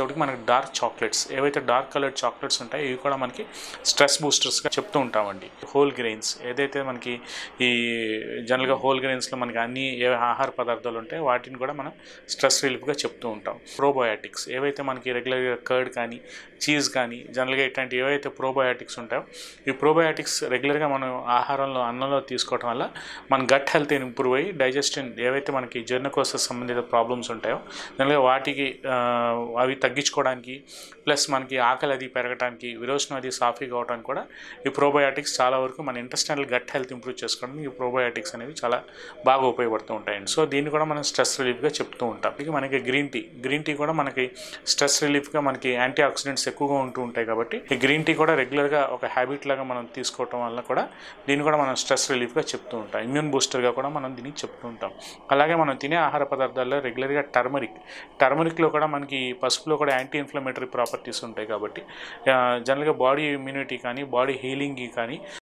ఒకటి మనకి dark chocolates ఏవైతే డార్క్ కలర్డ్ చాక్లెట్స్ ఉంటాయో ఇవి కూడా మనకి స్ట్రెస్ బూస్టర్స్గా చెప్తూ ఉంటామండి. హోల్ గ్రెయిన్స్ ఏదైతే మనకి ఈ జనరల్గా హోల్ గ్రెయిన్స్లో మనకి అన్ని ఏ ఆహార పదార్థాలు ఉంటాయో వాటిని కూడా మనం స్ట్రెస్ రిలీఫ్గా చెప్తూ ఉంటాం. ప్రోబయోటిక్స్ ఏవైతే మనకి రెగ్యులర్గా కర్డ్ కానీ చీజ్ కానీ జనరల్గా ఇట్లాంటి ఏవైతే ప్రోబయోటిక్స్ ఉంటాయో ఈ ప్రోబయోటిక్స్ రెగ్యులర్గా మనం ఆహారంలో అన్నంలో తీసుకోవడం వల్ల మన గట్ హెల్త్ ఇంప్రూవ్ అయ్యి డైజెషన్ ఏవైతే మనకి జీర్ణకోశ సంబంధిత ప్రాబ్లమ్స్ ఉంటాయో జనరల్గా వాటికి అవి తగ్గించుకోవడానికి ప్లస్ మనకి ఆకలి అది పెరగడానికి విరోచనం అది సాఫీగా అవడానికి కూడా ఈ ప్రోబయోటిక్స్ చాలా వరకు మన ఇంటెస్టైనల్ గట్ హెల్త్ ఇంప్రూవ్ చేసుకోవడానికి ఈ ప్రోబయోటిక్స్ అనేవి చాలా బాగా ఉపయోగపడుతూ ఉంటాయండి. సో దీన్ని కూడా మనం స్ట్రెస్ రిలీఫ్గా చెప్తూ ఉంటాం. ఇక మనకి గ్రీన్ టీ కూడా మనకి స్ట్రెస్ రిలీఫ్గా మనకి యాంటీ ఆక్సిడెంట్స్ ఎక్కువగా ఉంటూ ఉంటాయి కాబట్టి ఈ గ్రీన్ టీ కూడా రెగ్యులర్గా ఒక హ్యాబిట్ లాగా మనం తీసుకోవటం వల్ల కూడా దీన్ని కూడా మనం స్ట్రెస్ రిలీఫ్గా చెప్తూ ఉంటాం. ఇమ్యూన్ బూస్టర్గా కూడా మనం దీన్ని చెప్తూ ఉంటాం. అలాగే మనం తినే ఆహార పదార్థాల్లో రెగ్యులర్గా టర్మరిక్లో కూడా మనకి పసుపులో కూడా యాంటీ ఇన్ఫ్లమేటరీ ప్రాపర్టీస్ ఉంటాయి కాబట్టి జనరల్గా బాడీ ఇమ్యూనిటీ కానీ బాడీ హీలింగ్కి కానీ